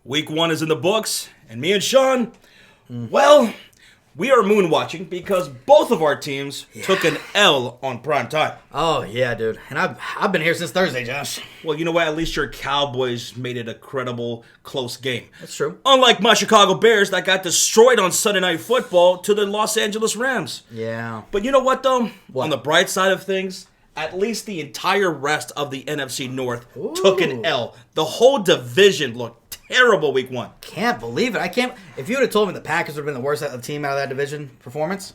Week 1 is in the books, and me and Shawn, well, we are moon watching because both of our teams took an L on prime time. Oh, yeah, dude. And I've been here since Thursday, Josh. Well, you know what? At least your Cowboys made it a credible, close game. That's true. Unlike my Chicago Bears that got destroyed on Sunday Night Football to the Los Angeles Rams. Yeah. But you know what, though? What? On the bright side of things, at least the entire rest of the NFC North took an L. The whole division looked terrible week 1. Can't believe it. If you would have told me the Packers would have been the worst team out of that division performance.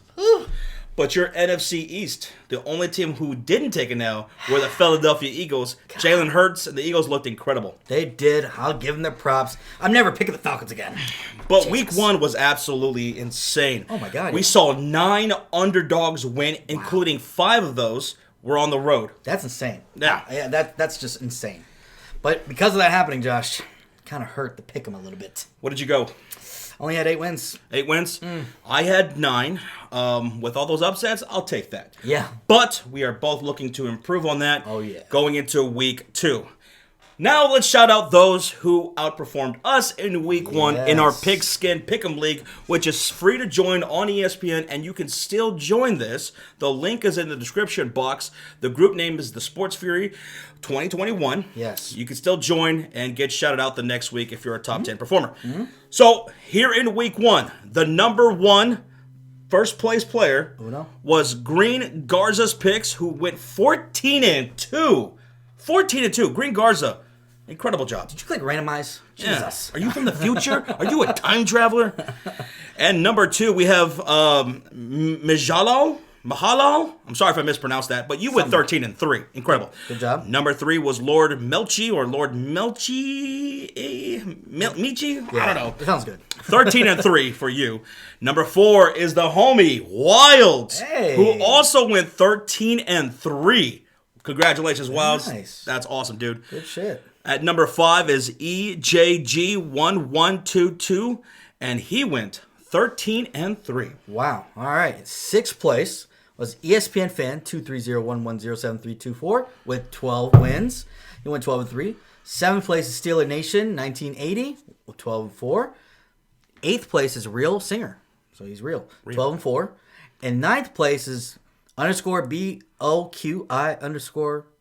But your NFC East, the only team who didn't take an L were the Philadelphia Eagles. Jalen Hurts and the Eagles looked incredible. They did. I'll give them their props. I'm never picking the Falcons again. But week 1 was absolutely insane. Oh, my God. We saw 9 underdogs win, including 5 of those were on the road. That's insane. Yeah. That's just insane. But because of that happening, Josh, kind of hurt to pick them a little bit. What did you go? Only had 8 wins. 8 wins? I had 9. With all those upsets, I'll take that. Yeah. But we are both looking to improve on that going into week 2. Now let's shout out those who outperformed us in week 1 in our Pigskin Pick'em League, which is free to join on ESPN, and you can still join this. The link is in the description box. The group name is the Sports Fury 2021. Yes. You can still join and get shouted out the next week if you're a top 10 performer. So here in week 1, the number 1 first place player was Green Garza's Picks, who went 14-2. 14-2. Green Garza. Incredible job. Did you click randomize? Jesus. Yeah. Are you from the future? Are you a time traveler? And number 2, we have Mahalo. I'm sorry if I mispronounced that, but you went 13-3. Incredible. Good job. Number 3 was Lord Melchi or Lord Melchi. Michi? Yeah, I don't know. It sounds good. 13-3 for you. Number 4 is the homie Wilds, who also went 13-3. Congratulations, Wilds. Nice. That's awesome, dude. Good shit. At number 5 is EJG1122, and he went 13-3. Wow. All right. 6th place was ESPN Fan 230110732 with 12 wins. He went 12-3. 7th place is Steeler Nation 1980 with 12-4. 8th place is Real Singer, so he's real. 12-4. And 9th place is _BOQI_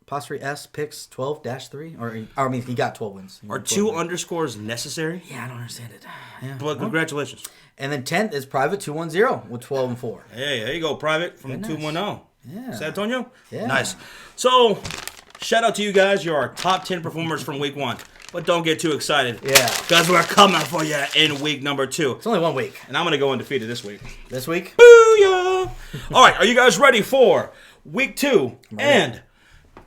apostrophe S picks 12-3. Or I mean, he got 12 wins. Are 2 underscores necessary? Yeah, I don't understand it. Yeah. But congratulations. And then 10th is Private 210 with 12-4. Hey, there you go, Private from Very 210. Yeah. San Antonio? Yeah. Nice. So, shout out to you guys. You're our top 10 performers from week 1. But don't get too excited. Yeah. Because we're coming for you in week number 2. It's only 1 week. And I'm going to go undefeated this week. This week? Booyah! All right, are you guys ready for week 2 and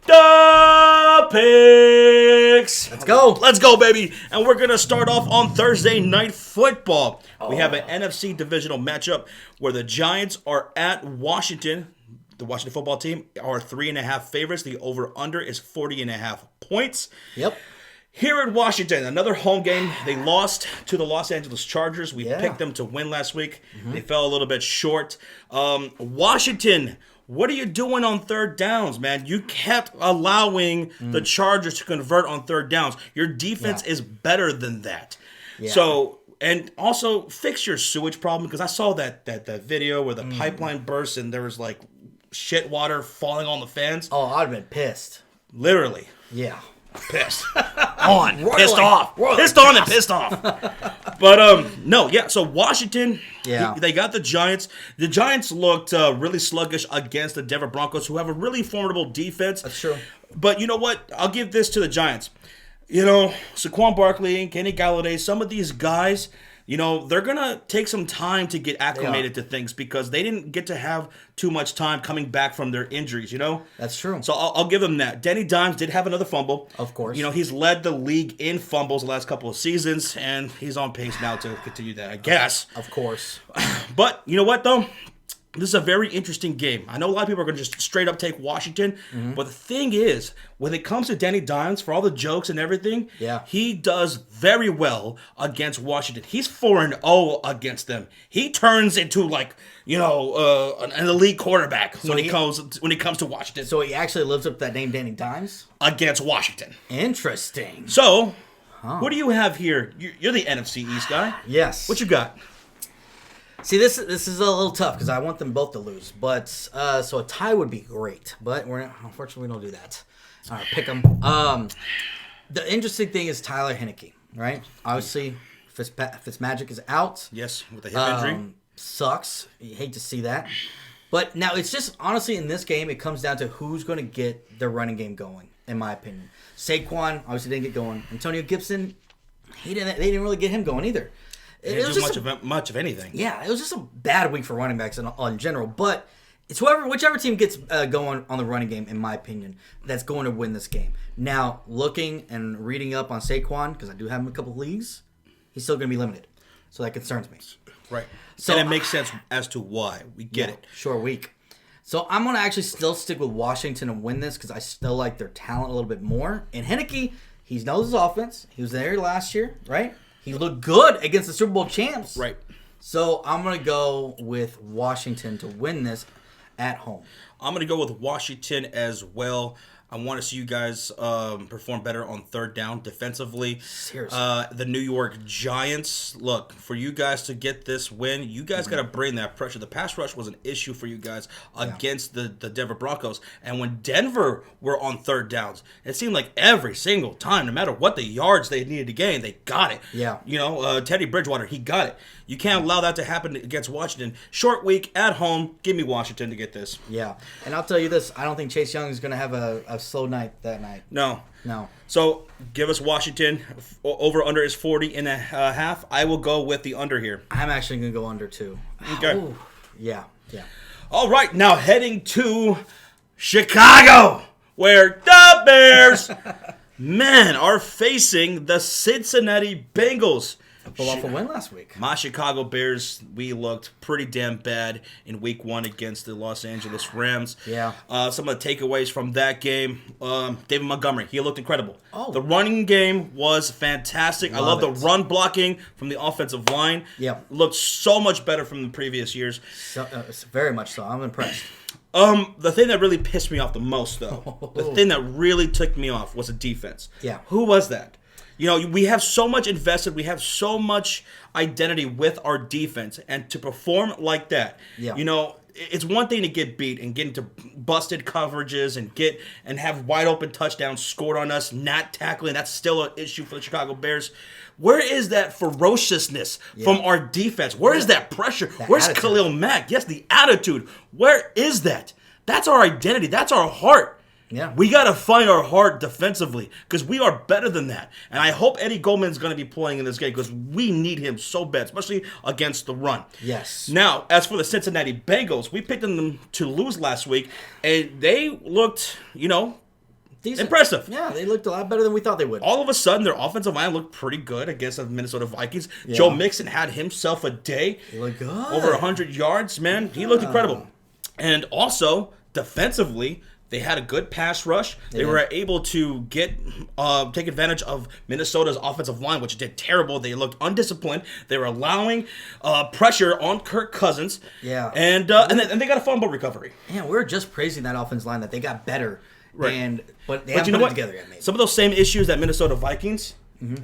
the picks? Let's go. Let's go, baby. And we're going to start off on Thursday Night Football. We have an NFC divisional matchup where the Giants are at Washington. The Washington football team are 3.5 favorites. The over-under is 40.5 points. Yep. Here in Washington, another home game. They lost to the Los Angeles Chargers. We picked them to win last week. They fell a little bit short. Washington, what are you doing on third downs, man? You kept allowing the Chargers to convert on third downs. Your defense is better than that. Yeah. So, and also fix your sewage problem, because I saw that video where the pipeline burst and there was like shit water falling on the fans. Oh, I'd have been pissed. Literally. Yeah. Pissed. Pissed off. Pissed on and pissed off. But, no, yeah, so Washington, they got the Giants. The Giants looked really sluggish against the Denver Broncos, who have a really formidable defense. That's true. But you know what? I'll give this to the Giants. You know, Saquon Barkley, Kenny Galladay, some of these guys, you know, they're going to take some time to get acclimated to things because they didn't get to have too much time coming back from their injuries, you know? That's true. So I'll give them that. Danny Dimes did have another fumble. Of course. You know, he's led the league in fumbles the last couple of seasons, and he's on pace now to continue that, I guess. Of course. But you know what, though? This is a very interesting game. I know a lot of people are going to just straight up take Washington, but the thing is, when it comes to Danny Dimes, for all the jokes and everything, he does very well against Washington. He's 4-0 against them. He turns into like, you know, an elite quarterback when it comes to Washington. So he actually lives up to that name, Danny Dimes? Against Washington. Interesting. So, What do you have here? You're the NFC East guy. Yes. What you got? See, this is a little tough because I want them both to lose. But so a tie would be great. But unfortunately, we don't do that. All right, pick them. The interesting thing is Tyler Heineke, right? Obviously, Fitzmagic is out. Yes, with a hip injury. Sucks. You hate to see that. But now it's just, honestly, in this game, it comes down to who's going to get their running game going, in my opinion. Saquon obviously didn't get going. Antonio Gibson, they didn't really get him going either. They didn't do much of anything. Yeah, it was just a bad week for running backs in general. But it's whichever team gets going on the running game, in my opinion, that's going to win this game. Now, looking and reading up on Saquon, because I do have him in a couple of leagues, he's still going to be limited. So that concerns me. Right. So, and it makes sense as to why. We get it. Short week. So I'm going to actually still stick with Washington and win this because I still like their talent a little bit more. And Heineke, he knows his offense. He was there last year, right? He looked good against the Super Bowl champs. Right. So I'm going to go with Washington to win this at home. I'm going to go with Washington as well. I want to see you guys perform better on third down defensively. Seriously. The New York Giants, look, for you guys to get this win, you guys got to bring that pressure. The pass rush was an issue for you guys against the Denver Broncos. And when Denver were on third downs, it seemed like every single time, no matter what the yards they needed to gain, they got it. Yeah. You know, Teddy Bridgewater, he got it. You can't allow that to happen against Washington. Short week at home. Give me Washington to get this. Yeah. And I'll tell you this. I don't think Chase Young is going to have a slow night that night. No. No. So give us Washington. Over under is 40.5. I will go with the under here. I'm actually going to go under too. Okay. Ooh. Yeah. Yeah. All right. Now heading to Chicago, where the Bears, man, are facing the Cincinnati Bengals. Pull off a win last week. My Chicago Bears, we looked pretty damn bad in week 1 against the Los Angeles Rams. Yeah. Some of the takeaways from that game, David Montgomery, he looked incredible. Oh. The running game was fantastic. I love the run blocking from the offensive line. Yeah. Looked so much better from the previous years. So, very much so. I'm impressed. The thing that really pissed me off the most, though, the thing that really ticked me off was the defense. Yeah. Who was that? You know, we have so much invested. We have so much identity with our defense. And to perform like that, you know, it's one thing to get beat and get into busted coverages and have wide open touchdowns scored on us, not tackling. That's still an issue for the Chicago Bears. Where is that ferociousness from our defense? Where is that pressure? Where's attitude. Khalil Mack? Yes, the attitude. Where is that? That's our identity. That's our heart. Yeah. We got to find our heart defensively because we are better than that. And I hope Eddie Goldman's going to be playing in this game because we need him so bad, especially against the run. Yes. Now, as for the Cincinnati Bengals, we picked them to lose last week, and they looked, you know, Decent. impressive. Yeah, they looked a lot better than we thought they would. All of a sudden, their offensive line looked pretty good against the Minnesota Vikings. Yeah. Joe Mixon had himself a day. He looked good. Over 100 yards, man. He looked incredible. And also, defensively, they had a good pass rush. They were able to take advantage of Minnesota's offensive line, which did terrible. They looked undisciplined. They were allowing pressure on Kirk Cousins. Yeah. And they got a fumble recovery. Yeah, we were just praising that offensive line that they got better. Right. But they haven't put it together yet, maybe. Some of those same issues that Minnesota Vikings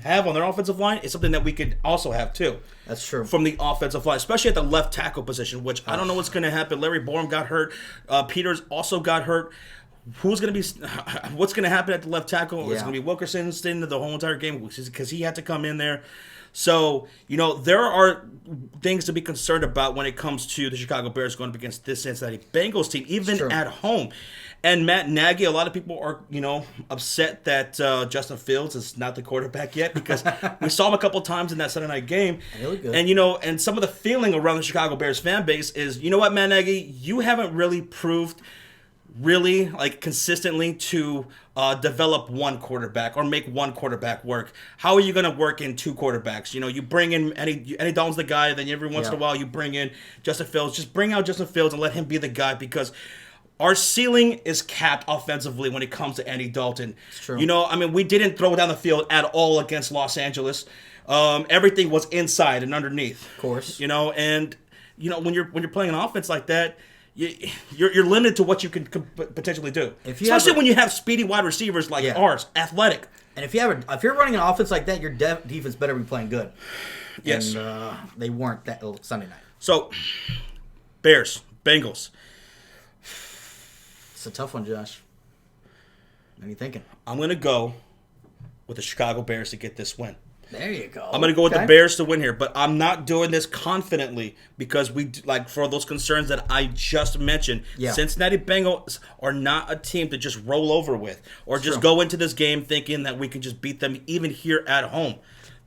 have on their offensive line is something that we could also have too. That's true. From the offensive line, especially at the left tackle position, which I don't know what's going to happen. Larry Borom got hurt. Peters also got hurt. What's going to happen at the left tackle? It's going to be Wilkerson staying the whole entire game because he had to come in there. So, you know, there are things to be concerned about when it comes to the Chicago Bears going up against this Cincinnati Bengals team, even at home. And Matt Nagy, a lot of people are, you know, upset that Justin Fields is not the quarterback yet because we saw him a couple times in that Sunday night game. Really good. And, you know, and some of the feeling around the Chicago Bears fan base is, you know what, Matt Nagy, you haven't really proved really like consistently to develop one quarterback or make one quarterback work. How are you going to work in two quarterbacks? You know, you bring in Andy Dalton's the guy, then every once in a while you bring in Justin Fields. Just bring out Justin Fields and let him be the guy because our ceiling is capped offensively when it comes to Andy Dalton. It's true. You know, I mean, we didn't throw down the field at all against Los Angeles. Everything was inside and underneath. Of course. You know, and you know when you're playing an offense like that, you're limited to what you can potentially do. Especially when you have speedy wide receivers like ours, athletic. And if you're running an offense like that, your defense better be playing good. Yes. And they weren't that Sunday night. So, Bears, Bengals. It's a tough one, Josh. What are you thinking? I'm going to go with the Chicago Bears to get this win. There you go. I'm going to go with the Bears to win here, but I'm not doing this confidently because for those concerns that I just mentioned, Cincinnati Bengals are not a team to just roll over with or just go into this game thinking that we can just beat them even here at home.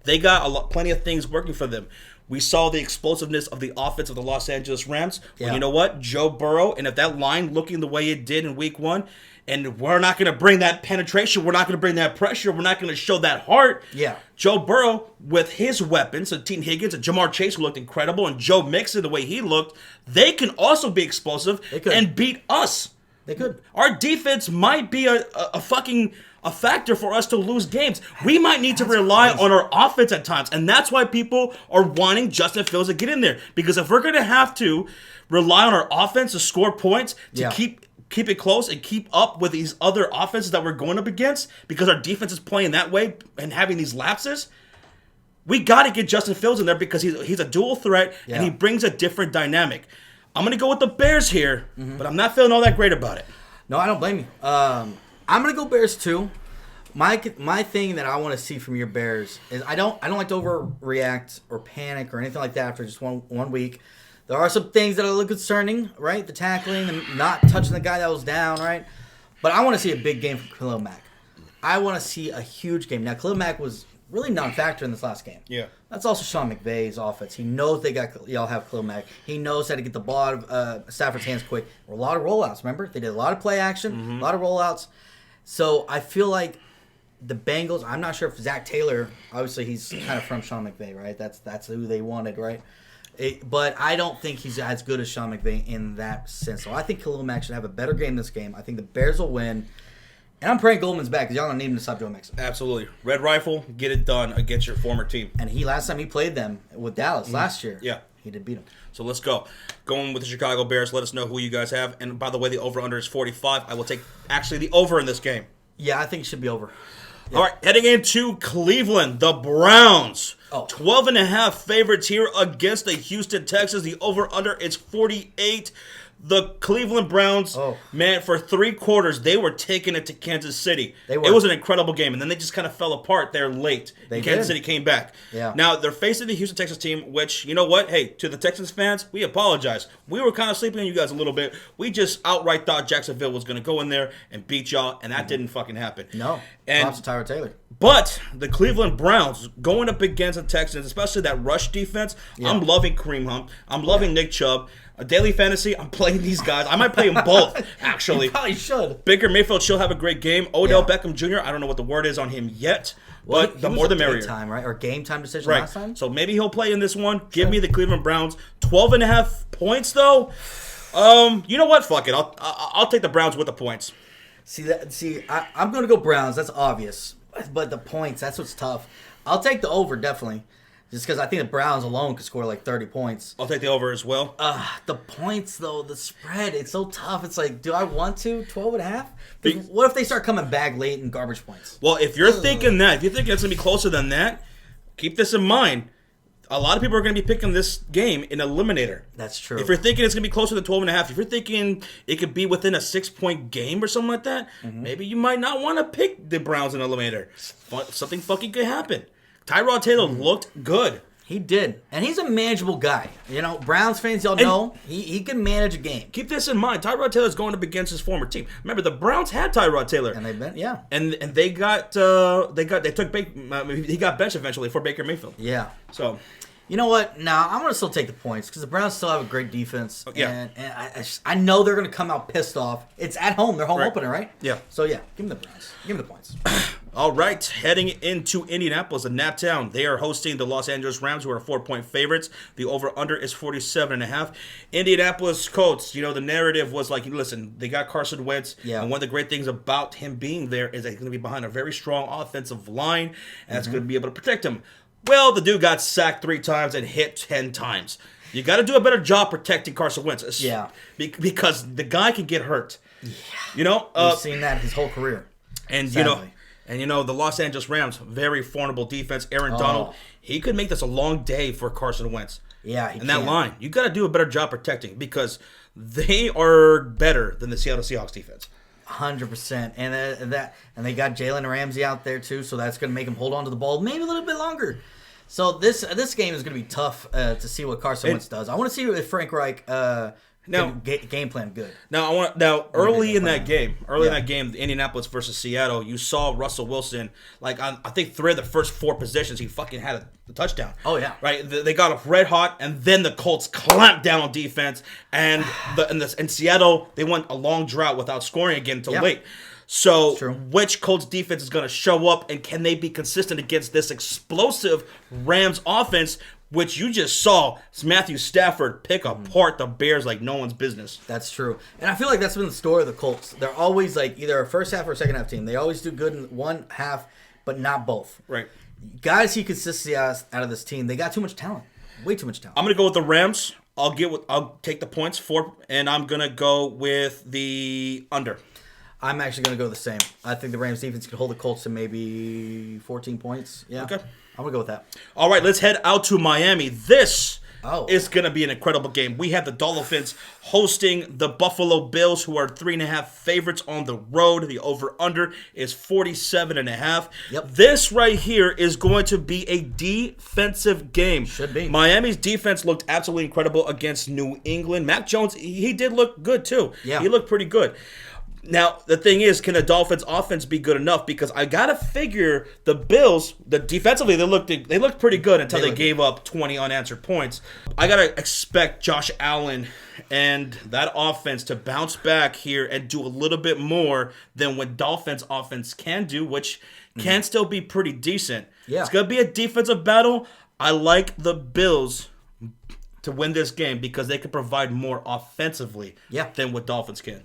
They got plenty of things working for them. We saw the explosiveness of the offense of the Los Angeles Rams. Yeah. Well, you know what? Joe Burrow, and if that line looking the way it did in week 1, and we're not going to bring that penetration, we're not going to bring that pressure, we're not going to show that heart. Yeah. Joe Burrow, with his weapons, so T. Higgins and Jamar Chase, who looked incredible, and Joe Mixon, the way he looked, they can also be explosive and beat us. They could. Our defense might be a factor for us to lose games. We might need to rely on our offense at times, and that's why people are wanting Justin Fields to get in there. Because if we're going to have to rely on our offense to score points, to keep it close and keep up with these other offenses that we're going up against, because our defense is playing that way and having these lapses, we got to get Justin Fields in there because he's a dual threat and he brings a different dynamic. I'm going to go with the Bears here, but I'm not feeling all that great about it. No, I don't blame you. I'm going to go Bears too. My thing that I want to see from your Bears is I don't like to overreact or panic or anything like that after just one week. There are some things that are a little concerning, right? The tackling and not touching the guy that was down, right? But I want to see a big game from Khalil Mack. I want to see a huge game. Now, Khalil Mack was really non-factor in this last game. Yeah. That's also Sean McVay's offense. He knows y'all have Khalil Mack. He knows how to get the ball out of Stafford's hands quick. A lot of rollouts, remember? They did a lot of play action, a lot of rollouts. So I feel like the Bengals, I'm not sure if Zach Taylor, obviously he's kind of from Sean McVay, right? That's who they wanted, right? But I don't think he's as good as Sean McVay in that sense. So I think Khalil Mack should have a better game this game. I think the Bears will win. And I'm praying Goldman's back because y'all don't need him to stop Joe Mixon. Absolutely. Red Rifle, get it done against your former team. And last time he played them with Dallas last year, he did beat them. So let's go. Going with the Chicago Bears, let us know who you guys have. And by the way, the over-under is 45. I will take actually the over in this game. Yeah, I think it should be over. Yeah. All right, heading into Cleveland, the Browns. 12.5 favorites here against the Houston Texans. The over-under is 48. The Cleveland Browns, man, for 3 quarters, they were taking it to Kansas City. It was an incredible game, and then they just kind of fell apart there late. Kansas City came back. Yeah. Now, they're facing the Houston Texans team, which, you know what? Hey, to the Texans fans, we apologize. We were kind of sleeping on you guys a little bit. We just outright thought Jacksonville was going to go in there and beat y'all, and that didn't fucking happen. No. And props to Tyrod Taylor. But the Cleveland Browns going up against the Texans, especially that rush defense, I'm loving Kareem Hunt. I'm loving Nick Chubb. A daily fantasy, I'm playing these guys. I might play them both, actually. You probably should. Baker Mayfield, she'll have a great game. Odell Beckham Jr., I don't know what the word is on him yet, but the more the merrier. Time, right? Or game time decision last time? So maybe he'll play in this one. Give me the Cleveland Browns. 12.5 points, though. You know what? Fuck it. I'll take the Browns with the points. I'm going to go Browns. That's obvious. But the points, that's what's tough. I'll take the over, definitely. Just because I think the Browns alone could score like 30 points. I'll take the over as well. The points, though, the spread, it's so tough. It's like, do I want to? 12.5? What if they start coming back late in garbage points? Well, if you're thinking that, if you think it's going to be closer than that, keep this in mind. A lot of people are going to be picking this game in Eliminator. That's true. If you're thinking it's going to be closer than 12.5, if you're thinking it could be within a 6-point game or something like that, maybe you might not want to pick the Browns in Eliminator. Something fucking could happen. Tyrod Taylor looked good. He did. And he's a manageable guy. You know, Browns fans, y'all know, he can manage a game. Keep this in mind. Tyrod Taylor's going up against his former team. Remember, the Browns had Tyrod Taylor. And they've been, he got benched eventually for Baker Mayfield. Yeah. So, you know what? Now, I'm going to still take the points because the Browns still have a great defense. Yeah. And I know they're going to come out pissed off. It's at home. They're home opener, right? Yeah. So, yeah, give them the Browns. Give them the points. All right, heading into Indianapolis, the Naptown. They are hosting the Los Angeles Rams, who are 4-point favorites. The over-under is 47.5. Indianapolis Colts, you know, the narrative was like, listen, they got Carson Wentz. Yeah. And one of the great things about him being there is that he's going to be behind a very strong offensive line, and that's going to be able to protect him. Well, the dude got sacked 3 times and hit 10 times. You got to do a better job protecting Carson Wentz. Yeah. Because the guy can get hurt. Yeah. You know? We've seen that his whole career. And, sadly. you know, And, the Los Angeles Rams, very formidable defense. Aaron Donald, he could make this a long day for Carson Wentz. Yeah, he And that line, you got to do a better job protecting because they are better than the Seattle Seahawks defense. 100%. And they got Jalen Ramsey out there, too, so that's going to make him hold on to the ball maybe a little bit longer. So this game is going to be tough to see what Carson Wentz does. I want to see if Frank Reich game plan good. Early in that game, Indianapolis versus Seattle, you saw Russell Wilson, I think 3 of the first 4 possessions, he fucking had a touchdown. Oh, yeah. Right? They got off red hot, and then the Colts clamped down on defense, and in Seattle, they went a long drought without scoring again until late. So, which Colts defense is going to show up, and can they be consistent against this explosive Rams offense, which you just saw Matthew Stafford pick apart the Bears like no one's business? That's true. And I feel like that's been the story of the Colts. They're always either a first half or second half team. They always do good in one half, but not both. Right. Gotta see consistency out of this team. They got too much talent. Way too much talent. I'm going to go with the Rams. I'll take the points, and I'm going to go with the under. I'm actually going to go the same. I think the Rams defense could hold the Colts to maybe 14 points. Yeah. Okay. I'm going to go with that. All right, let's head out to Miami. This is going to be an incredible game. We have the Dolphins hosting the Buffalo Bills, who are 3.5 favorites on the road. The over-under is 47.5. Yep. This right here is going to be a defensive game. Should be. Miami's defense looked absolutely incredible against New England. Mac Jones, he did look good too. Yeah. He looked pretty good. Now, the thing is, can the Dolphins' offense be good enough? Because I got to figure the Bills, defensively, they looked pretty good until they gave up 20 unanswered points. I got to expect Josh Allen and that offense to bounce back here and do a little bit more than what Dolphins' offense can do, which can still be pretty decent. Yeah. It's going to be a defensive battle. I like the Bills to win this game because they can provide more offensively than what Dolphins can.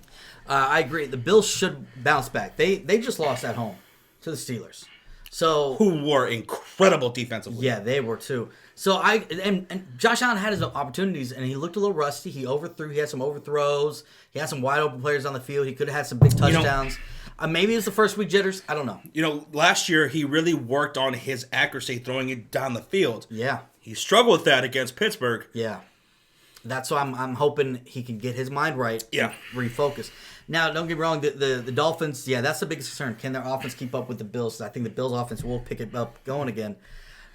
I agree. The Bills should bounce back. They just lost at home to the Steelers. So who were incredible defensively. Yeah, they were too. So and Josh Allen had his opportunities and he looked a little rusty. He overthrew. He had some overthrows. He had some wide open players on the field. He could have had some big touchdowns. Maybe it's the first week jitters. I don't know. Last year he really worked on his accuracy throwing it down the field. Yeah. He struggled with that against Pittsburgh. Yeah. That's why I'm hoping he can get his mind right and refocus. Now, don't get me wrong, the Dolphins, that's the biggest concern. Can their offense keep up with the Bills? I think the Bills' offense will pick it up going again.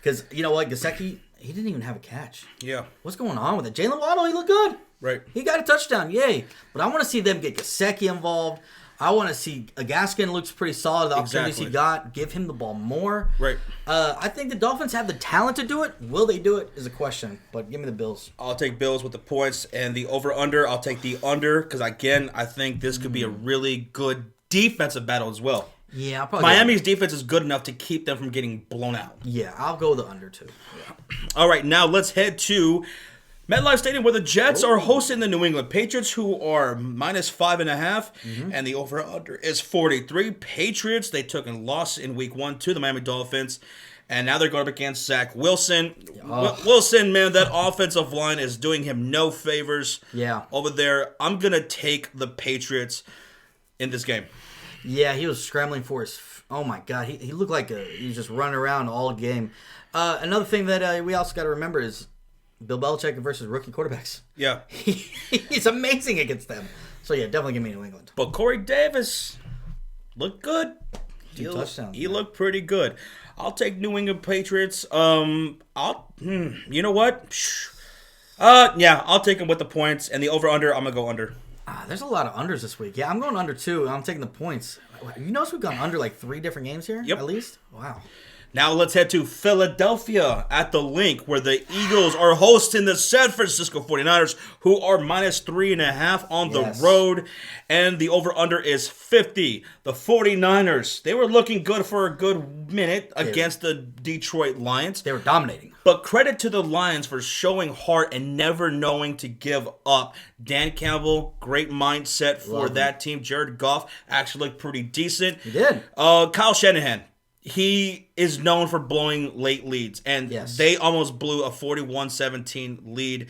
Because, you know what, Gesicki, he didn't even have a catch. Yeah. What's going on with it? Jalen Waddle, he looked good. Right. He got a touchdown, yay. But I want to see them get Gesicki involved. I want to see Gaskin looks pretty solid. The opportunities he got, give him the ball more. Right. I think the Dolphins have the talent to do it. Will they do it is a question, but give me the Bills. I'll take Bills with the points and the over-under. I'll take the under because, again, I think this could be a really good defensive battle as well. Yeah, I'll probably Miami's defense is good enough to keep them from getting blown out. Yeah, I'll go the under too. Yeah. All right, now let's head to MetLife Stadium, where the Jets are hosting the New England Patriots, who are minus 5.5, and the over-under is 43. Patriots, they took a loss in Week 1 to the Miami Dolphins, and now they're going up against Zach Wilson. Wilson, man, that offensive line is doing him no favors over there. I'm going to take the Patriots in this game. Yeah, he was scrambling for his... Oh, my God. He looked like he was just running around all game. Another thing that we also got to remember is Bill Belichick versus rookie quarterbacks. Yeah. He's amazing against them. So, yeah, definitely give me New England. But Corey Davis looked good. He looked pretty good. I'll take New England Patriots. You know what? I'll take them with the points. And the over-under, I'm going to go under. There's a lot of unders this week. Yeah, I'm going under, too. I'm taking the points. You notice we've gone under like 3 different games here? Yep. At least? Wow. Now let's head to Philadelphia at the Link, where the Eagles are hosting the San Francisco 49ers, who are minus 3.5 on the road. And the over-under is 50. The 49ers, they were looking good for a good minute against the Detroit Lions. They were dominating. But credit to the Lions for showing heart and never knowing to give up. Dan Campbell, great mindset for that team. Jared Goff actually looked pretty decent. He did. Kyle Shanahan. he is known for blowing late leads, and Yes. they almost blew a 41-17 lead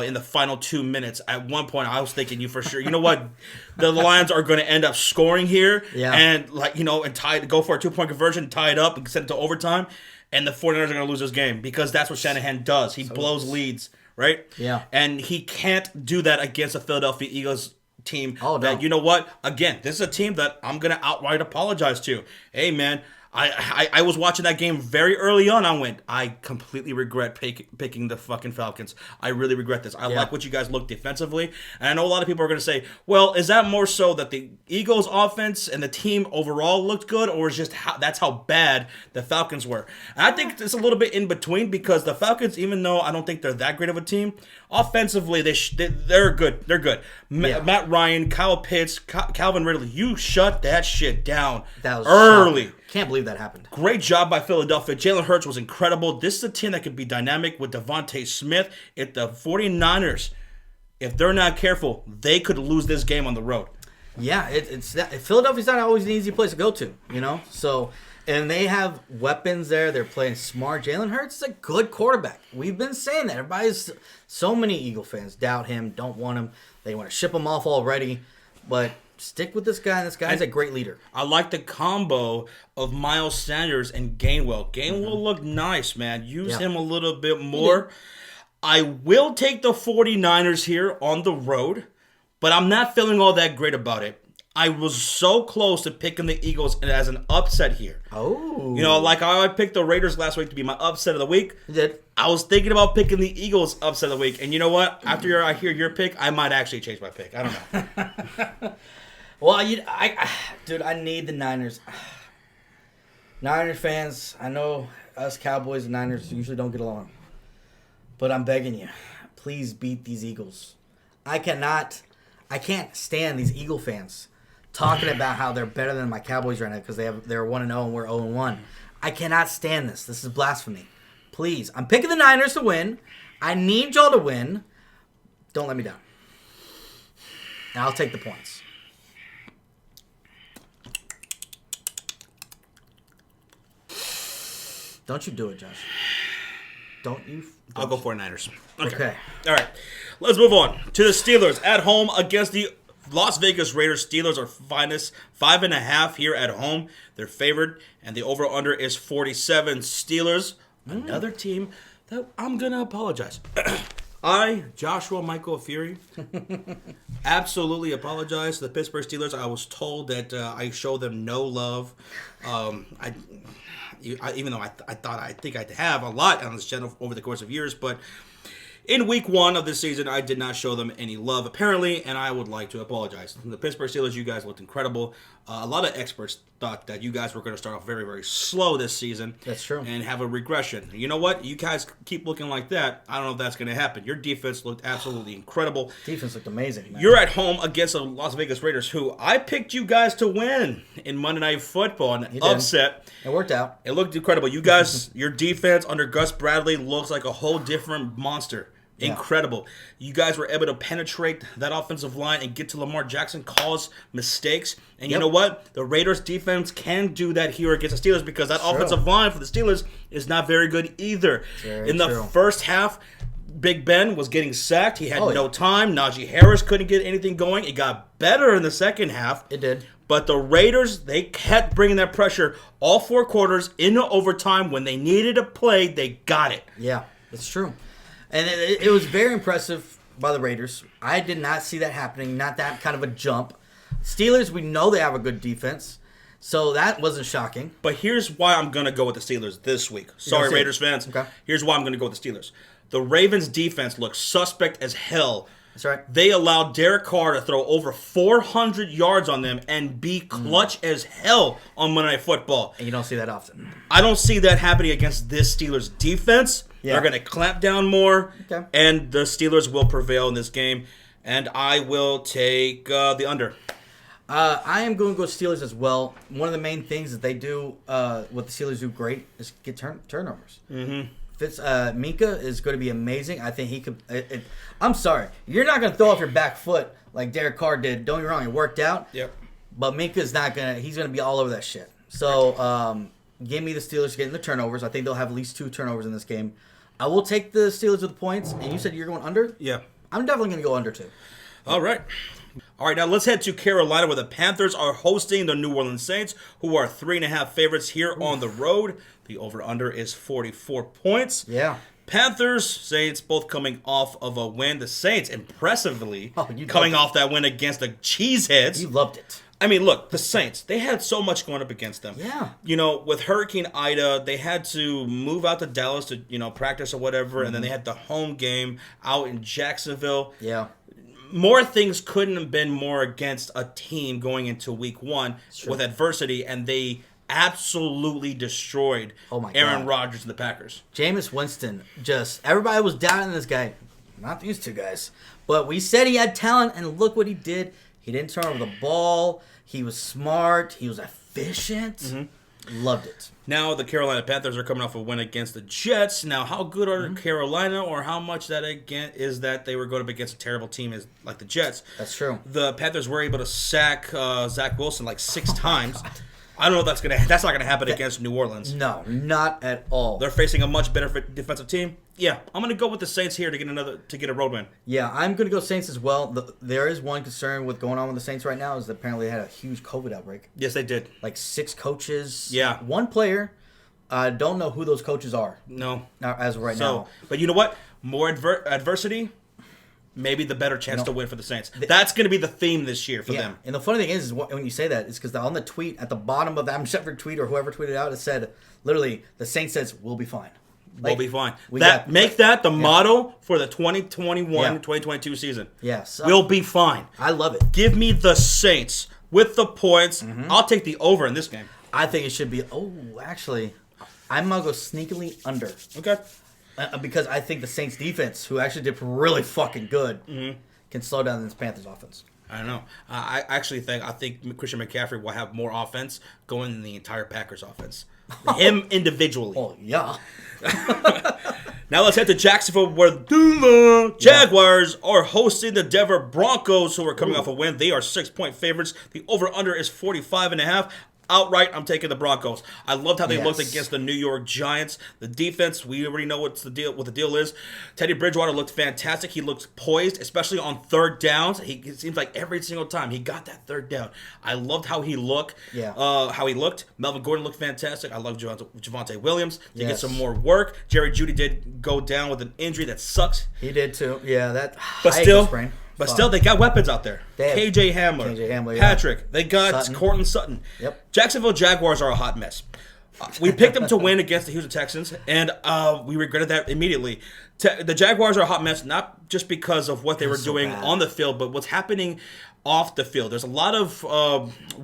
in the final 2 minutes. At one point, I was thinking, you for sure, you know what, the Lions are going to end up scoring here, and and go for a 2-point conversion, tie it up, and send it to overtime, and the 49ers are going to lose this game because that's what Shanahan does. He blows leads, right? Yeah, and he can't do that against the Philadelphia Eagles team. Oh, no. That, you know what? Again, this is a team that I'm going to outright apologize to. Hey, man. I was watching that game very early on. I completely regret picking the fucking Falcons. I really regret this. I like what you guys look defensively. And I know a lot of people are going to say, well, is that more so that the Eagles offense and the team overall looked good, or is just that's how bad the Falcons were? And I think it's a little bit in between, because the Falcons, even though I don't think they're that great of a team, offensively they're good. They're good. Matt Ryan, Kyle Pitts, Calvin Ridley, you shut that shit down early. Shocking. Can't believe that happened. Great job by Philadelphia. Jalen Hurts was incredible. This is a team that could be dynamic with Devontae Smith. If the 49ers, if they're not careful, they could lose this game on the road. Yeah, Philadelphia's not always an easy place to go to, So, and they have weapons there. They're playing smart. Jalen Hurts is a good quarterback. We've been saying that. So many Eagle fans doubt him, don't want him. They want to ship him off already. But stick with this guy. This guy's a great leader. I like the combo of Miles Sanders and Gainwell. Gainwell looked nice, man. Use him a little bit more. I will take the 49ers here on the road, but I'm not feeling all that great about it. I was so close to picking the Eagles as an upset here. Oh. Like I picked the Raiders last week to be my upset of the week. You did. I was thinking about picking the Eagles upset of the week. And you know what? After I hear your pick, I might actually change my pick. I don't know. Well, I need the Niners. Niners fans, I know us Cowboys and Niners usually don't get along. But I'm begging you, please beat these Eagles. I can't stand these Eagle fans talking about how they're better than my Cowboys right now because they're 1-0 and we're 0-1. I cannot stand this. This is blasphemy. Please, I'm picking the Niners to win. I need y'all to win. Don't let me down. And I'll take the points. Don't you do it, Josh. I'll go 49ers. Okay. All right. Let's move on to the Steelers at home against the Las Vegas Raiders. Steelers are minus 5.5 here at home. They're favored, and the over-under is 47. Steelers, another team that I'm going to apologize. Joshua Michael Fury, absolutely apologize to the Pittsburgh Steelers. I was told that I show them no love. Even though I think I have a lot on this channel over the course of years, but in week 1 of this season, I did not show them any love, apparently, and I would like to apologize. The Pittsburgh Steelers, you guys looked incredible. A lot of experts thought that you guys were going to start off very, very slow this season. That's true. And have a regression. You know what? You guys keep looking like that. I don't know if that's going to happen. Your defense looked absolutely incredible. Defense looked amazing, man. You're at home against the Las Vegas Raiders, who I picked you guys to win in Monday Night Football. An upset. It worked out. It looked incredible. You guys, your defense under Gus Bradley looks like a whole different monster. Incredible. You guys were able to penetrate that offensive line and get to Lamar Jackson, cause mistakes. And you know what? The Raiders defense can do that here against the Steelers because that offensive line for the Steelers is not very good either. In the first half, Big Ben was getting sacked. He had no time. Najee Harris couldn't get anything going. It got better in the second half. It did. But the Raiders, they kept bringing that pressure all 4 quarters into overtime. When they needed a play, they got it. Yeah, it's true. And it was very impressive by the Raiders. I did not see that happening, not that kind of a jump. Steelers, we know they have a good defense, so that wasn't shocking. But here's why I'm going to go with the Steelers this week. Sorry, Raiders fans. Okay. Here's why I'm going to go with the Steelers. The Ravens' defense looks suspect as hell. That's right. They allowed Derek Carr to throw over 400 yards on them and be clutch as hell on Monday Night Football. And you don't see that often. I don't see that happening against this Steelers defense. Yeah. They're going to clamp down more, and the Steelers will prevail in this game. And I will take the under. I am going to go Steelers as well. One of the main things that they do, what the Steelers do great, is get turnovers. Mm-hmm. Minka is going to be amazing. I think he could. I'm sorry, you're not going to throw off your back foot like Derek Carr did. Don't get me wrong, it worked out. Yep. But Minka's not going to. He's going to be all over that shit. So Give me the Steelers getting the turnovers. I think they'll have at least 2 turnovers in this game. I will take the Steelers with the points. And you said you're going under? Yeah. I'm definitely going to go under, too. All right. All right, now let's head to Carolina, where the Panthers are hosting the New Orleans Saints, who are 3.5 favorites here on the road. The over-under is 44 points. Yeah. Panthers, Saints, both coming off of a win. The Saints, impressively, you coming loved off that win against the Cheeseheads. You loved it. I mean, look, the Saints, they had so much going up against them. Yeah. You know, with Hurricane Ida, they had to move out to Dallas to, practice or whatever, and then they had the home game out in Jacksonville. Yeah. More things couldn't have been more against a team going into week 1 with adversity, and they absolutely destroyed Aaron Rodgers and the Packers. Jameis Winston, everybody was doubting this guy. Not these 2 guys. But we said he had talent, and look what he did. He didn't turn over the ball. He was smart. He was efficient. Mm-hmm. Loved it. Now the Carolina Panthers are coming off a win against the Jets. Now, how good are Carolina, or how much that again is that they were going up against a terrible team like the Jets? That's true. The Panthers were able to sack Zach Wilson like 6 times. I don't know if that's not gonna happen against New Orleans. No, not at all. They're facing a much better defensive team. Yeah, I'm gonna go with the Saints here to get a road win. Yeah, I'm gonna go Saints as well. There is one concern with going on with the Saints right now is that apparently they had a huge COVID outbreak. Yes, they did. Like 6 coaches. Yeah. 1 player. I don't know who those coaches are. No. As of right now. But you know what? More adversity, maybe the better chance to win for the Saints. That's going to be the theme this year for them. And the funny thing is when you say that, it's because on the tweet, at the bottom of the Adam Shepard tweet or whoever tweeted out, it said, literally, the Saints says, we'll be fine. We'll be fine. Make that the motto for the 2021-2022 season. Yes. We'll be fine. I love it. Give me the Saints with the points. I'll take the over in this game. I think it should be, actually, I'm going to go sneakily under. Okay. Because I think the Saints defense, who actually did really fucking good, can slow down this Panthers offense. I don't know. I think Christian McCaffrey will have more offense going than the entire Packers offense. Him individually. Oh, yeah. Now let's head to Jacksonville, where the Jaguars are hosting the Denver Broncos, who are coming off a win. They are 6-point favorites. The over-under is 45.5. Outright, I'm taking the Broncos. I loved how they looked against the New York Giants. The defense, we already know what the deal is. Teddy Bridgewater looked fantastic. He looked poised, especially on third downs. It seems like every single time he got that third down. I loved how he looked. Melvin Gordon looked fantastic. I love Javonte Williams to get some more work. Jerry Jeudy did go down with an injury that sucks. He did too. Yeah, But still, they got weapons out there. KJ Hamler, Patrick. They got Courtland Sutton. Yep. Jacksonville Jaguars are a hot mess. We picked them to win against the Houston Texans, and we regretted that immediately. The Jaguars are a hot mess, not just because of what they were doing on the field, but what's happening off the field. There's a lot of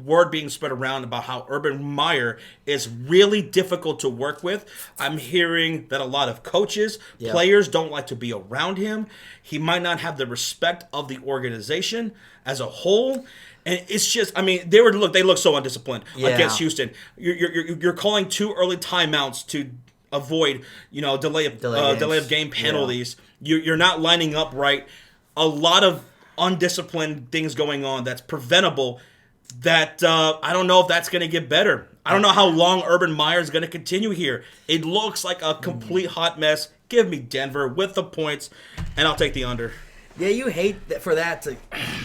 word being spread around about how Urban Meyer is really difficult to work with. I'm hearing that a lot of coaches, players don't like to be around him. He might not have the respect of the organization as a whole. And it's just, they look so undisciplined against Houston. You're calling 2 early timeouts to avoid, delay of game penalties. You're not lining up right. A lot of undisciplined things going on that's preventable. That I don't know if that's going to get better. I don't know how long Urban Meyer is going to continue here. It looks like a complete hot mess. Give me Denver with the points, and I'll take the under. Yeah, you hate that for that to.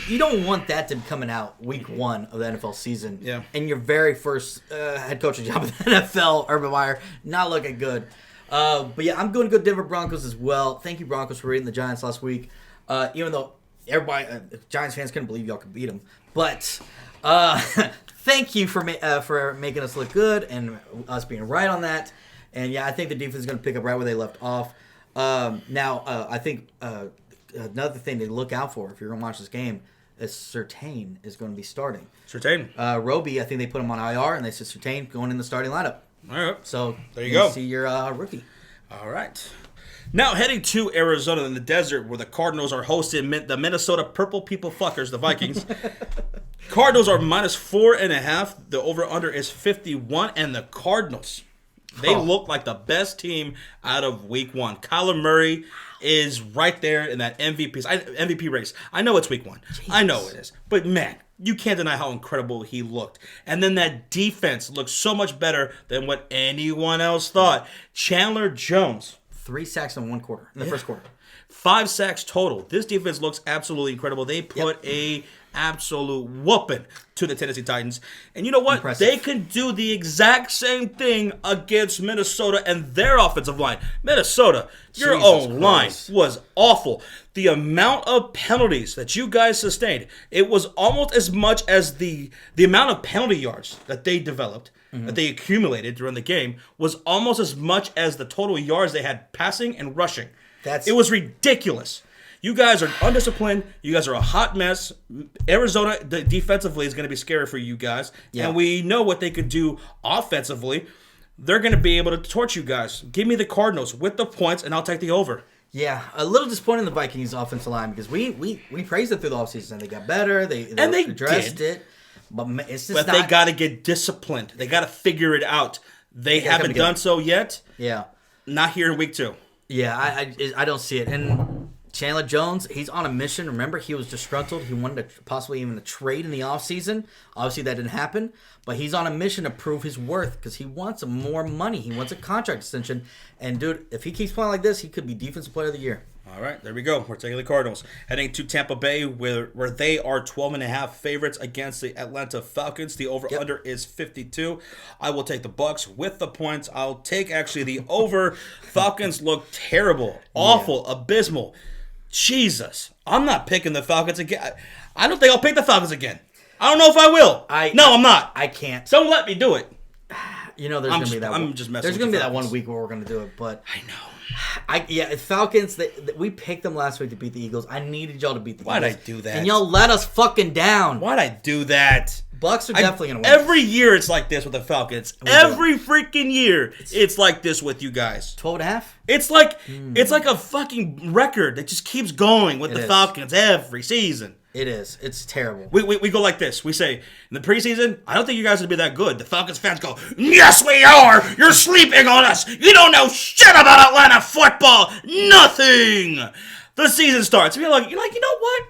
You don't want that to be coming out week 1 of the NFL season. Yeah. And your very first head coaching job in the NFL, Urban Meyer, not looking good. But yeah, I'm going to go Denver Broncos as well. Thank you, Broncos, for beating the Giants last week. Even though everybody, Giants fans couldn't believe y'all could beat them. But thank you for making us look good and us being right on that. And yeah, I think the defense is going to pick up right where they left off. I think another thing to look out for if you're going to watch this game is Surtain is going to be starting. Surtain. Roby, I think they put him on IR, and they said Surtain going in the starting lineup. All right. So there you go. See your rookie. All right. Now heading to Arizona in the desert, where the Cardinals are hosting the Minnesota Purple People Fuckers, the Vikings. Cardinals are -4.5. The over/under is 51, and the Cardinals, they look like the best team out of Week 1. Kyler Murray is right there in that MVP race. I know it's Week 1. Jeez. I know it is. But man, you can't deny how incredible he looked. And then that defense looked so much better than what anyone else thought. Chandler Jones. 3 sacks in one quarter, in the first quarter. 5 sacks total. This defense looks absolutely incredible. They put a absolute whooping to the Tennessee Titans. And you know what? Impressive. They can do the exact same thing against Minnesota and their offensive line. Minnesota, your own line was awful. The amount of penalties that you guys sustained, it was almost as much as the amount of penalty yards that they developed, that they accumulated during the game, was almost as much as the total yards they had passing and rushing. It was ridiculous. You guys are undisciplined. You guys are a hot mess. Arizona defensively is going to be scary for you guys. Yeah. And we know what they could do offensively. They're going to be able to torch you guys. Give me the Cardinals with the points, and I'll take the over. Yeah, a little disappointing in the Vikings offensive line because we praised it through the offseason. And they got better. They addressed it. But it's just they got to get disciplined. They got to figure it out. They haven't done so yet. Yeah. Not here in week 2. Yeah, I don't see it. And Chandler Jones, he's on a mission. Remember, he was disgruntled. He wanted to possibly even a trade in the offseason. Obviously, that didn't happen. But he's on a mission to prove his worth because he wants more money. He wants a contract extension. And, dude, if he keeps playing like this, he could be Defensive Player of the Year. All right, there we go. We're taking the Cardinals. Heading to Tampa Bay where they are 12.5 favorites against the Atlanta Falcons. The over-under is 52. I will take the Bucs with the points. I'll take, actually, the over. Falcons look terrible, awful, abysmal. Jesus. I'm not picking the Falcons again. I don't think I'll pick the Falcons again. I don't know if I will. No, I'm not. I can't. Don't let me do it. You know, there's going to be that I'm just messing There's with going to be that Falcons. 1 week where we're going to do it, but I know. Falcons, we picked them last week to beat the Eagles. I needed y'all to beat the Eagles. Why'd I do that? And y'all let us fucking down. Why'd I do that? Bucs are definitely going to win. Every year it's like this with the Falcons. Every freaking year it's like this with you guys. 12.5? It's like a fucking record that just keeps going with the Falcons every season. It is. It's terrible. We go like this. We say, in the preseason, I don't think you guys would be that good. The Falcons fans go, yes, we are. You're sleeping on us. You don't know shit about Atlanta football. Nothing. The season starts. You're like, you know what?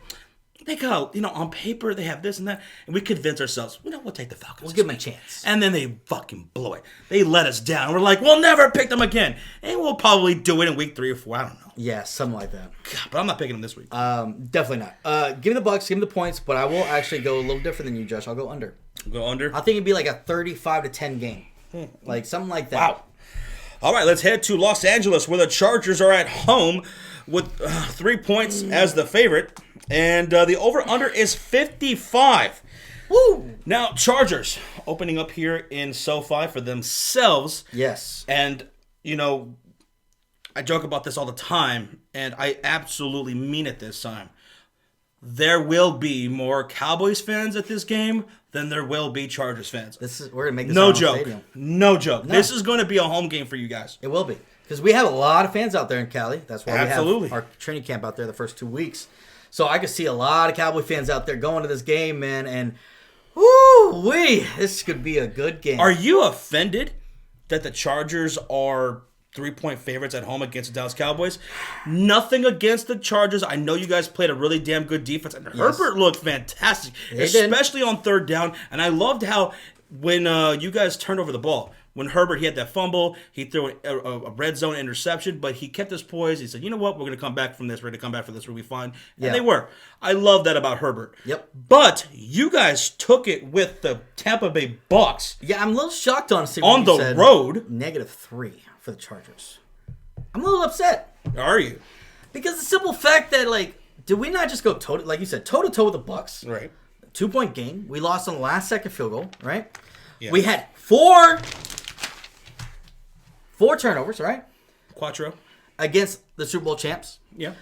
They go, on paper, they have this and that. And we convince ourselves, we'll take the Falcons. We'll give them a chance. And then they fucking blow it. They let us down. We're like, we'll never pick them again. And we'll probably do it in week 3 or 4. I don't know. Yeah, something like that. God, but I'm not picking them this week. Definitely not. Give me the Bucs, give me the points, but I will actually go a little different than you, Josh. I'll go under. Go under? I think it'd be like a 35-10 game. Like something like that. Wow. All right, let's head to Los Angeles where the Chargers are at home with 3 points as the favorite. And the over-under is 55. Woo! Now, Chargers opening up here in SoFi for themselves. Yes. And, I joke about this all the time, and I absolutely mean it this time. There will be more Cowboys fans at this game than there will be Chargers fans. We're gonna make this no our joke. Stadium. No joke. No. This is going to be a home game for you guys. It will be because we have a lot of fans out there in Cali. That's why we have our training camp out there the first 2 weeks. So I could see a lot of Cowboy fans out there going to this game, man. And woo-wee, this could be a good game. Are you offended that the Chargers are 3-point favorites at home against the Dallas Cowboys? Nothing against the Chargers. I know you guys played a really damn good defense, and Herbert looked fantastic, especially on third down. And I loved how when you guys turned over the ball, when Herbert, he had that fumble, he threw a red zone interception, but he kept his poise. He said, you know what, we're going to come back from this. We're going to come back from this. We'll be fine. And they were. I love that about Herbert. Yep. But you guys took it with the Tampa Bay Bucs. Yeah, I'm a little shocked, honestly. On the road. -3 for the Chargers. I'm a little upset. Are you? Because the simple fact that, did we not just go like you said, toe-to-toe with the Bucs? Right. 2-point game. We lost on the last-second field goal, right? Yeah. We had four turnovers, right? Quattro. Against the Super Bowl champs. Yeah.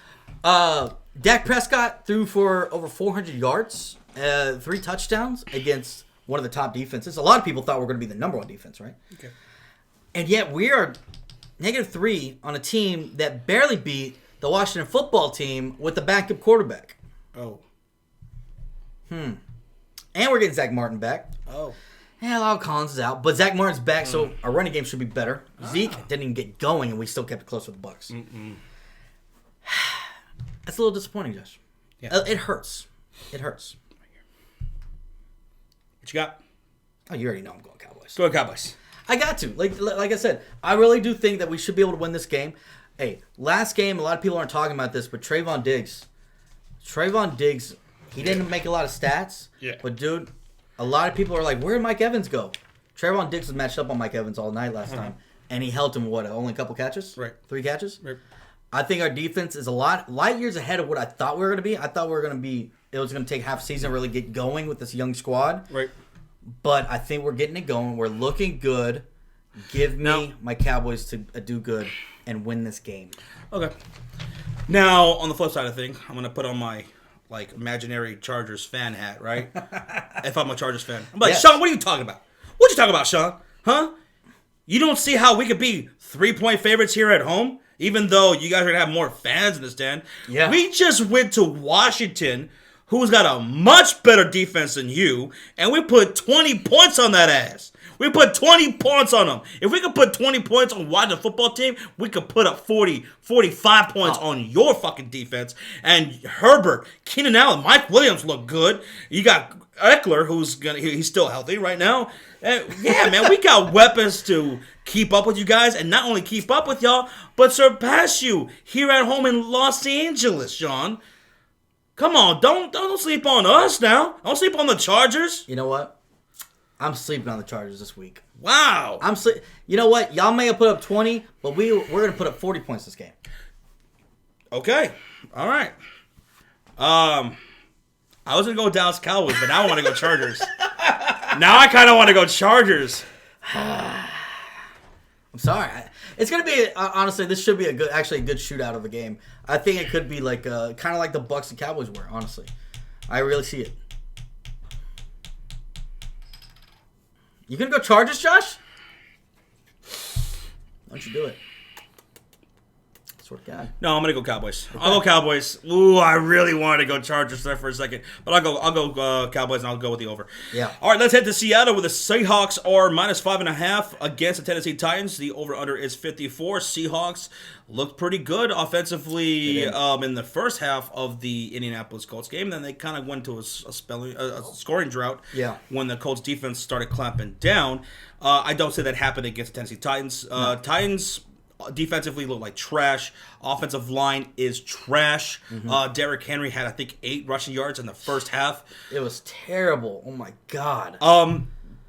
Dak Prescott threw for over 400 yards, 3 touchdowns against one of the top defenses. A lot of people thought we were going to be the number 1 defense, right? Okay. And yet we are -3 on a team that barely beat the Washington football team with the backup quarterback. Oh. And we're getting Zach Martin back. Oh. Yeah, Lyle Collins is out, but Zach Martin's back, so our running game should be better. Zeke didn't even get going, and we still kept it close with the Bucs. That's a little disappointing, Josh. Yeah. It hurts. It hurts. What you got? Oh, you already know I'm going Cowboys. Go ahead, Cowboys. I got to. Like I said, I really do think that we should be able to win this game. Hey, last game, a lot of people aren't talking about this, but Trayvon Diggs, he didn't make a lot of stats. Yeah. But, dude, a lot of people are like, where did Mike Evans go? Trayvon Diggs was matched up on Mike Evans all night last time, and he held him, only a couple catches? Right. 3 catches? Right. I think our defense is light years ahead of what I thought we were going to be. I thought we were going to be, it was going to take half season to really get going with this young squad. Right. But I think we're getting it going. We're looking good. Give me my Cowboys to do good and win this game. Okay. Now, on the flip side of things, I'm going to put on my imaginary Chargers fan hat, right? If I'm a Chargers fan. I'm like, yes. Shawn, what are you talking about? What you talking about, Shawn? Huh? You don't see how we could be 3-point favorites here at home? Even though you guys are going to have more fans in the stand. Yeah. We just went to Washington, who's got a much better defense than you, and we put 20 points on that ass. We put 20 points on them. If we could put 20 points on Washington football team, we could put up 40, 45 points on your fucking defense. And Herbert, Keenan Allen, Mike Williams look good. You got Eckler, he's still healthy right now. Yeah, man, we got weapons to keep up with you guys, and not only keep up with y'all, but surpass you here at home in Los Angeles, Shawn. Come on, don't sleep on us now. Don't sleep on the Chargers. You know what? I'm sleeping on the Chargers this week. Wow. You know what? Y'all may have put up 20, but we're going to put up 40 points this game. Okay. All right. I was going to go Dallas Cowboys, but now I want to go Chargers. Now I kind of want to go Chargers. I'm sorry. It's going to be, honestly, this should be a good shootout of a game. I think it could be kind of like the Bucs and Cowboys were, honestly. I really see it. You gonna go Chargers, Josh? Why don't you do it? I swear to God. No, I'm gonna go Cowboys. Okay. I'll go Cowboys. Ooh, I really wanted to go Chargers there for a second, but I'll go Cowboys and I'll go with the over. Yeah. All right, let's head to Seattle where the Seahawks are -5.5 against the Tennessee Titans. The over/under is 54. Seahawks looked pretty good offensively in the first half of the Indianapolis Colts game. Then they kind of went to a scoring drought. Yeah. When the Colts defense started clamping down. I don't say that happened against the Tennessee Titans. No. Titans defensively look like trash. Offensive line is trash. Mm-hmm. Derrick Henry had, I think, 8 rushing yards in the first half. It was terrible. Oh, my God.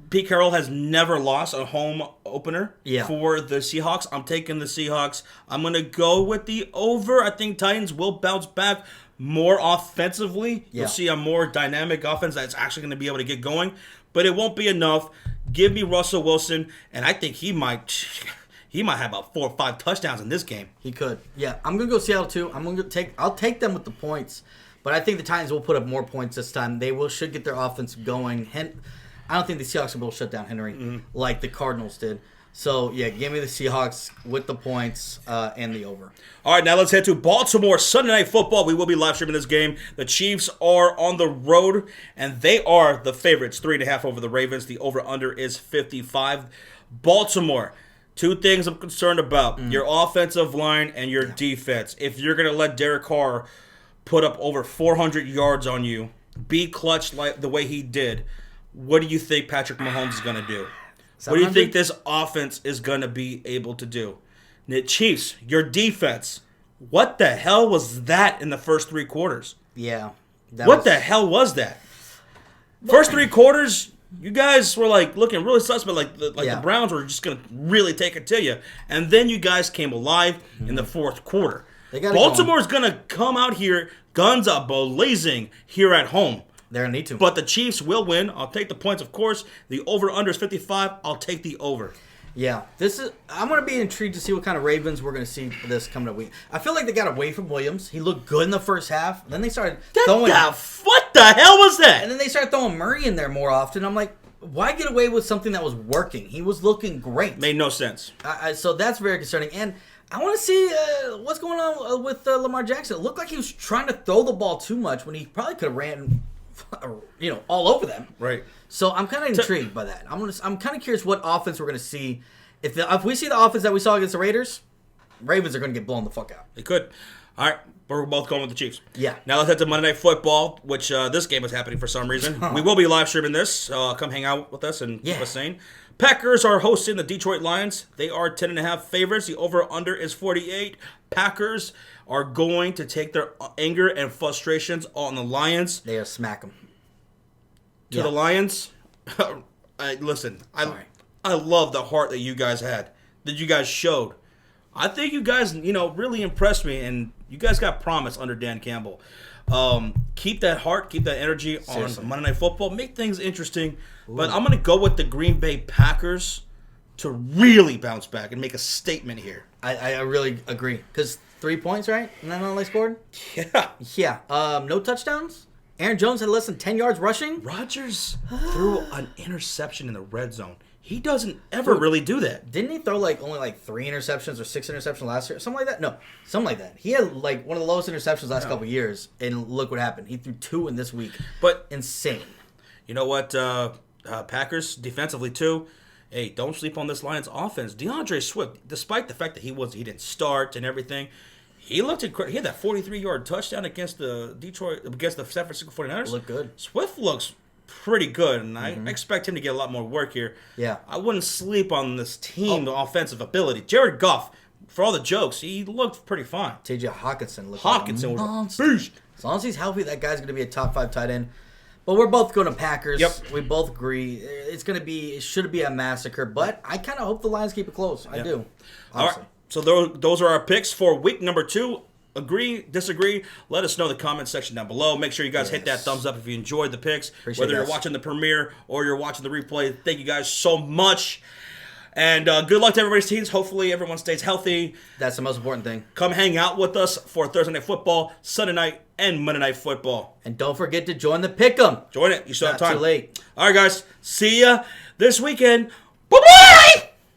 Pete Carroll has never lost a home opener for the Seahawks. I'm taking the Seahawks. I'm going to go with the over. I think Titans will bounce back more offensively. Yeah. You'll see a more dynamic offense that's actually going to be able to get going. But it won't be enough. Give me Russell Wilson, and I think he might have about 4 or 5 touchdowns in this game. He could. Yeah, I'm gonna go Seattle too. I'll take them with the points, but I think the Titans will put up more points this time. They should get their offense going. I don't think the Seahawks will be able to shut down Henry like the Cardinals did. So yeah, give me the Seahawks with the points and the over. All right, now let's head to Baltimore Sunday Night Football. We will be live streaming this game. The Chiefs are on the road, and they are the favorites, 3.5 over the Ravens. The over/under is 55. Baltimore. 2 things I'm concerned about. Your offensive line and your defense. If you're going to let Derek Carr put up over 400 yards on you, be clutch like the way he did, what do you think Patrick Mahomes is going to do? 700? What do you think this offense is going to be able to do? The Chiefs, your defense, what the hell was that in the first 3 quarters? Yeah. What the hell was that? First 3 quarters... You guys were looking really suspect, the Browns were just gonna really take it to you, and then you guys came alive in the fourth quarter. Baltimore's gonna come out here, guns up, blazing here at home. They're gonna need to, but the Chiefs will win. I'll take the points, of course. The over/under is 55. I'll take the over. Yeah, I'm gonna be intrigued to see what kind of Ravens we're gonna see this coming up week. I feel like they got away from Williams. He looked good in the first half. Then they started throwing. What the hell was that? And then they started throwing Murray in there more often. I'm like, why get away with something that was working? He was looking great. Made no sense. So that's very concerning. And I want to see what's going on with Lamar Jackson. It looked like he was trying to throw the ball too much when he probably could have ran, all over them. Right. So I'm kind of intrigued by that. I'm kind of curious what offense we're going to see. If we see the offense that we saw against the Raiders, Ravens are going to get blown the fuck out. They could. All right. We're both going with the Chiefs. Yeah. Now let's head to Monday Night Football, which this game is happening for some reason. We will be live streaming this. Come hang out with us and keep us sane. Packers are hosting the Detroit Lions. They are 10.5 favorites. The over-under is 48. Packers are going to take their anger and frustrations on the Lions. They are smack them. To the Lions, I love the heart that you guys had, that you guys showed. I think you guys, really impressed me, and you guys got promise under Dan Campbell. Keep that heart, keep that energy on Monday Night Football. Make things interesting. Ooh. But I'm going to go with the Green Bay Packers to really bounce back and make a statement here. I really agree. Because 3 points, right? And then all they scored? Yeah. Yeah. No touchdowns. Aaron Jones had less than 10 yards rushing. Rodgers threw an interception in the red zone. He doesn't ever really do that. Didn't he throw only 3 interceptions or 6 interceptions last year? Something like that? No, something like that. He had one of the lowest interceptions last couple of years, and look what happened. He threw 2 in this week. But insane. You know what? Packers defensively too. Hey, don't sleep on this Lions offense. DeAndre Swift, despite the fact that he didn't start and everything, he looked incredible. He had that 43-yard touchdown against the San Francisco 49ers. Looked good. Swift looks pretty good, and I expect him to get a lot more work here. Yeah. I wouldn't sleep on this team, the offensive ability. Jared Goff, for all the jokes, he looked pretty fine. T.J. Hawkinson was a beast. As long as he's healthy, that guy's going to be a top 5 tight end. But we're both going to Packers. Yep. We both agree. It should be a massacre, but I kind of hope the Lions keep it close. I do. Honestly. All right. So those are our picks for week number 2. Agree, disagree, let us know in the comment section down below. Make sure you guys hit that thumbs up if you enjoyed the picks. Whether you're watching the premiere or you're watching the replay. Thank you guys so much. And good luck to everybody's teams. Hopefully everyone stays healthy. That's the most important thing. Come hang out with us for Thursday Night Football, Sunday Night, and Monday Night Football. And don't forget to join the Pick'em. Join it. You still have time. Not too late. All right, guys. See ya this weekend. Bye-bye!